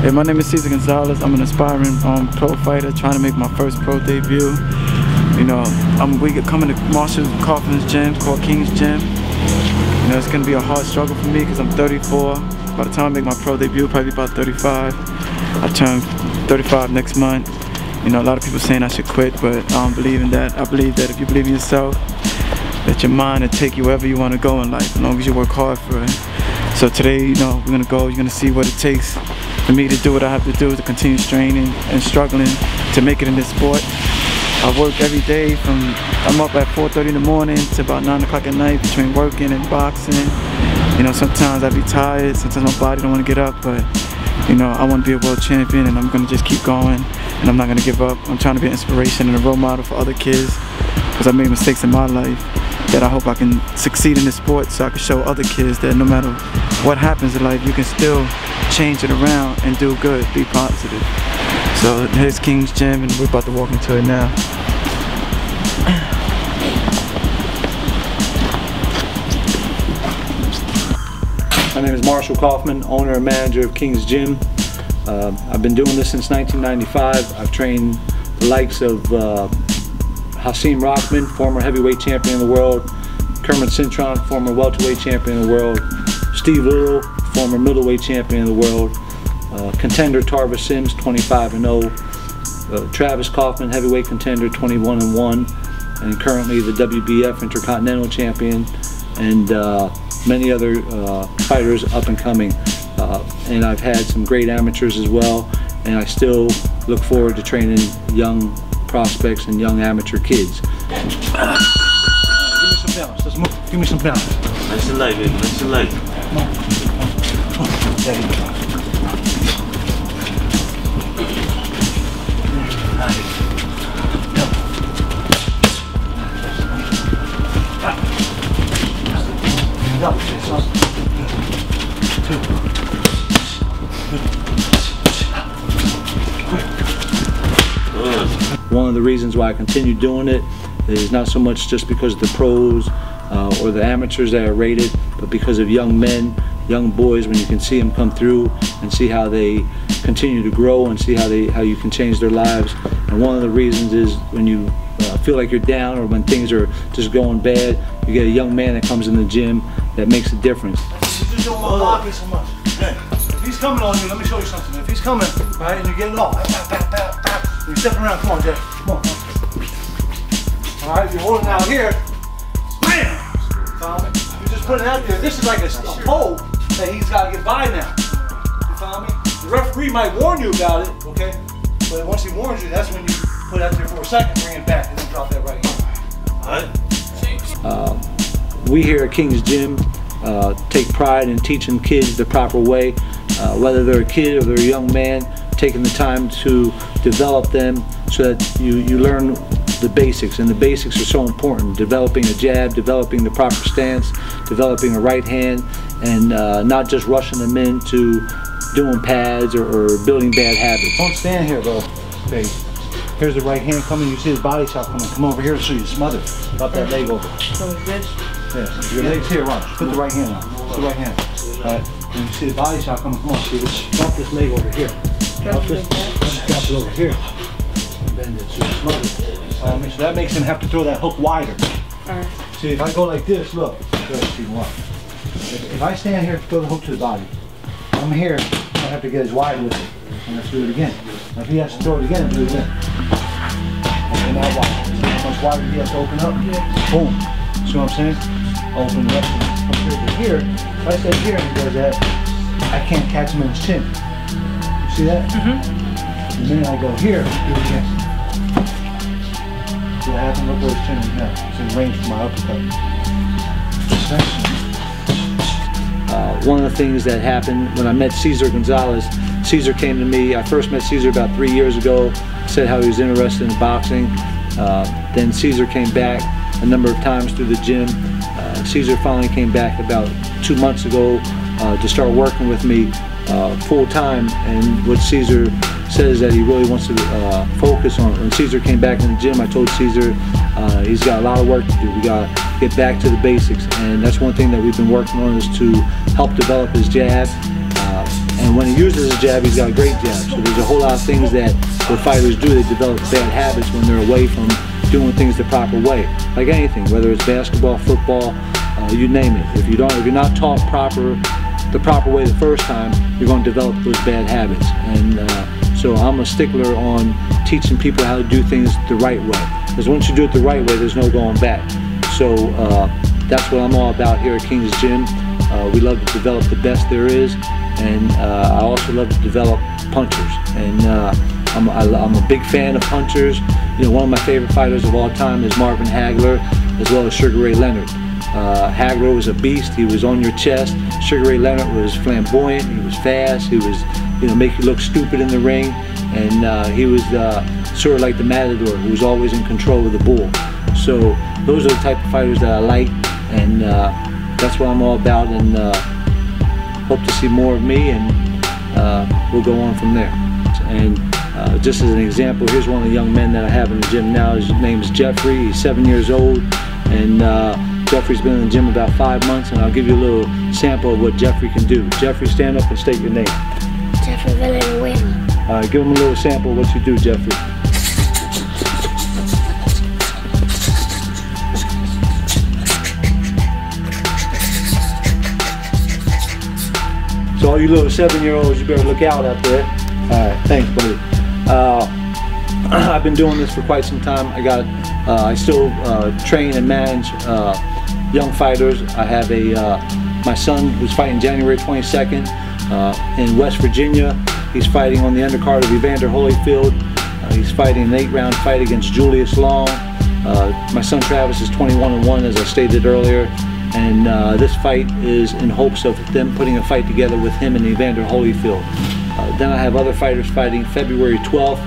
Hey, my name is Cesar Gonzalez. I'm an aspiring pro fighter trying to make my first pro debut. You know, we coming to Marshall Kaufman's gym called King's Gym. You know, it's gonna be a hard struggle for me because I'm 34. By the time I make my pro debut, probably about 35. I turn 35 next month. You know, a lot of people saying I should quit, but I don't believe in that. I believe that if you believe in yourself, that your mind will take you wherever you want to go in life, as long as you work hard for it. So today, you know, we're gonna go. You're gonna see what it takes for me to do what I have to do to continue straining and struggling to make it in this sport. I work every day I'm up at 4:30 in the morning to about 9 o'clock at night between working and boxing. You know, sometimes I be tired, sometimes my body don't want to get up, but you know, I want to be a world champion and I'm going to just keep going and I'm not going to give up. I'm trying to be an inspiration and a role model for other kids because I made mistakes in my life that I hope I can succeed in this sport so I can show other kids that no matter what happens in life, you can still change it around and do good, be positive. So here's King's Gym and we're about to walk into it now. My name is Marshall Kauffman, owner and manager of King's Gym. I've been doing this since 1995. I've trained the likes of Hasim Rockman, former heavyweight champion of the world, Kermit Cintron, former welterweight champion of the world, Steve Little, former middleweight champion of the world, contender Tarver Sims, 25-0, Travis Kaufman, heavyweight contender, 21-1, and currently the WBF Intercontinental Champion, and many other fighters up and coming. And I've had some great amateurs as well, and I still look forward to training young prospects and young amateur kids. Give me some balance, let's move, give me some balance. Nice and light, baby, nice and light. Come on. There you go. One of the reasons why I continue doing it is not so much just because of the pros or the amateurs that are rated, but because of young men, young boys, when you can see them come through and see how they continue to grow and see how you can change their lives. And one of the reasons is when you feel like you're down or when things are just going bad, you get a young man that comes in the gym that makes a difference. You just don't want to block me so much. Okay. If he's coming on you, let me show you something. If he's coming, right, and you're getting off, you're stepping around, come on, Jay. Come on. All right, you're holding out here. Bam! Follow me? You're just putting it out there. This is like a pole that he's got to get by now. You follow me? The referee might warn you about it, okay? But once he warns you, that's when you put it out there for a second, bring it back, and then drop that right here. All right. We here at King's Gym take pride in teaching kids the proper way, whether they're a kid or they're a young man, taking the time to develop them so that you learn the basics, and the basics are so important. Developing a jab, developing the proper stance, developing a right hand, and not just rushing them into doing pads or building bad habits. Don't stand here, bro. Okay. Here's the right hand coming. You see his body shot coming. Come over here so you smother. Drop that leg over. So is this? Yes. Your leg's here, Ron. Put the right hand on. Put the right hand. All right. And you see the body shot coming. Come on. See this? Drop this leg over here. Drop this. Drop it over here. Bend it so you smother. So that makes him have to throw that hook wider. Alright. See, if I go like this, look. If I stand here, throw the hook to the body. I'm here. I have to get as wide with it. And let's do it again. Now if he has to throw it again, do it again. And now wide. See how much wider he has to open up? Yeah. Boom. See what I'm saying? Open it up from here to here. If I stay here and he does that, I can't catch him in his chin. You see that? Mm-hmm. And then I go here, do it again. See what happens? Look where his chin is now. It's in range for my uppercut. One of the things that happened when I met Cesar Gonzalez, Cesar came to me. I first met Cesar about 3 years ago, said how he was interested in boxing. Then Cesar came back a number of times through the gym. Cesar finally came back about 2 months ago to start working with me full time. And what Cesar says that he really wants to focus on. When Cesar came back in the gym, I told Cesar he's got a lot of work to do. We got to get back to the basics, and that's one thing that we've been working on, is to help develop his jab. And And when he uses his jab, he's got a great jab. So there's a whole lot of things that fighters do. They develop bad habits when they're away from doing things the proper way. Like anything, whether it's basketball, football, you name it. If you're not taught the proper way the first time, you're going to develop those bad habits. And so I'm a stickler on teaching people how to do things the right way. Because once you do it the right way, there's no going back. So that's what I'm all about here at King's Gym. We love to develop the best there is, and I also love to develop punchers. And I'm a big fan of punchers. You know, one of my favorite fighters of all time is Marvin Hagler, as well as Sugar Ray Leonard. Hagler was a beast. He was on your chest. Sugar Ray Leonard was flamboyant. He was fast. He was, you know, make you look stupid in the ring. And he was sort of like the matador, who was always in control of the bull. So those are the type of fighters that I like, and that's what I'm all about. And hope to see more of me, and we'll go on from there. And just as an example, here's one of the young men that I have in the gym now. His name is Jeffrey. He's 7 years old, and Jeffrey's been in the gym about 5 months, and I'll give you a little sample of what Jeffrey can do. Jeffrey, stand up and state your name. Jeffrey Villanueva. Give him a little sample of what you do, Jeffrey. So all you little 7-year-olds, you better look out there. All right, thanks, buddy. I've been doing this for quite some time. I still train and manage young fighters. I have my son who's fighting January 22nd in West Virginia. He's fighting on the undercard of Evander Holyfield. He's fighting an 8-round fight against Julius Long. My son Travis is 21-1, as I stated earlier. And this fight is in hopes of them putting a fight together with him and Evander Holyfield. Then I have other fighters fighting February 12th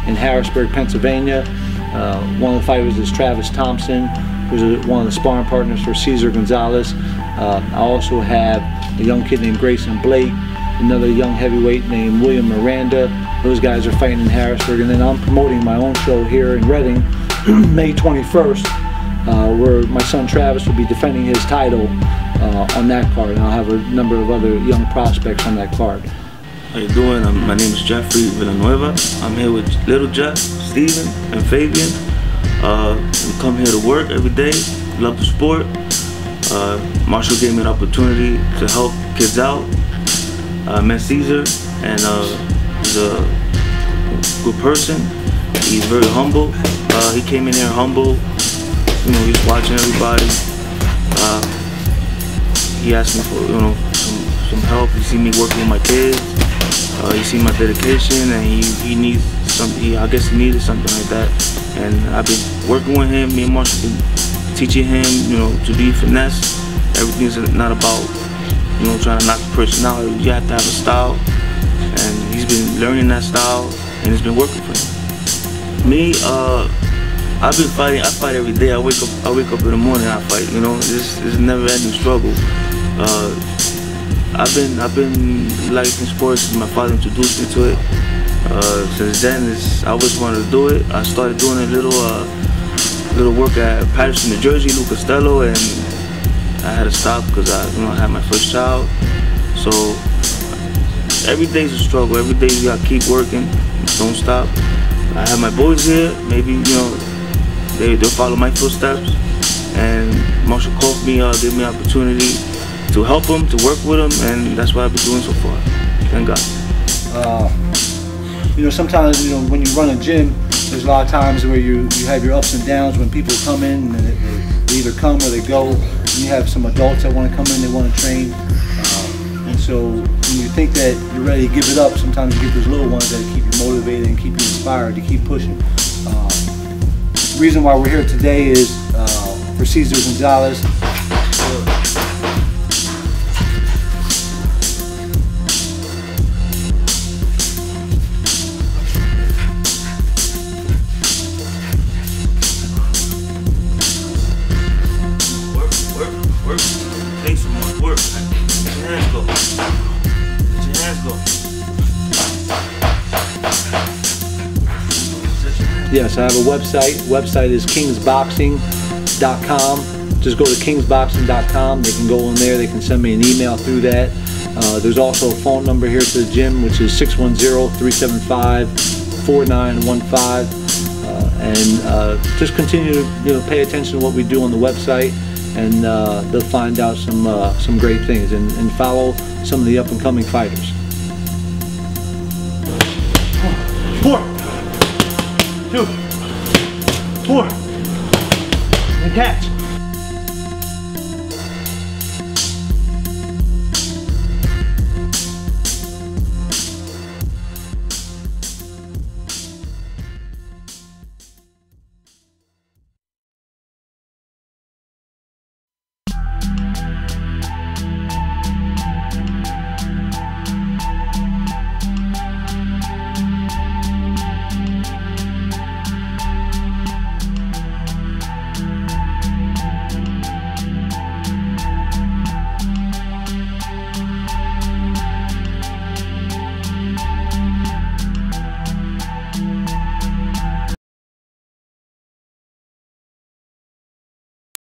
in Harrisburg, Pennsylvania. One of the fighters is Travis Thompson, who's one of the sparring partners for CESAR Gonzalez. I also have a young kid named Grayson Blake, another young heavyweight named William Miranda. Those guys are fighting in Harrisburg. And then I'm promoting my own show here in Reading, May 21st, where my son Travis will be defending his title on that card. And I'll have a number of other young prospects on that card. How you doing? My name is Jeffrey Villanueva. I'm here with Little Jeff, Steven, and Fabian. We come here to work every day. Love the sport. Marshall gave me an opportunity to help kids out. I met Caesar, and he's a good person. He's very humble. He came in here humble. You know, he's watching everybody. He asked me for, you know, some help. He see me working with my kids. He see my dedication, and he needs something. I guess he needed something like that. And I've been working with him. Me and Marshall been teaching him, you know, to be finesse. Everything's not about, you know, trying to knock the personality. You have to have a style, and he's been learning that style, and it's been working for him. Me, I've been fighting. I fight every day. I wake up in the morning. I fight. You know, it's a never-ending struggle. I've been liking sports since my father introduced me to it. Since then, I always wanted to do it. I started doing a little work at Patterson, New Jersey, Lou Costello, and I had to stop because I had my first child. So every day's a struggle. Every day you gotta keep working. Don't stop. I have my boys here. Maybe, you know, they'll follow my footsteps. And Marshall KAUFFMAN gave me an opportunity to help them, to work with them, and that's what I've been doing so far. Thank God. You know, sometimes, you know, when you run a gym, there's a lot of times where you have your ups and downs when people come in, and they either come or they go. And you have some adults that want to come in, they want to train. And so when you think that you're ready to give it up, sometimes you get those little ones that keep you motivated and keep you inspired to keep pushing. The reason why we're here today is for CESAR Gonzalez. Yes, I have a website. Website is kingsboxing.com. Just go to kingsboxing.com. They can go on there. They can send me an email through that. There's also a phone number here to the gym, which is 610-375-4915. And just continue to pay attention to what we do on the website, and they'll find out some great things, and follow some of the up and coming fighters. 4, 2, 4, and catch.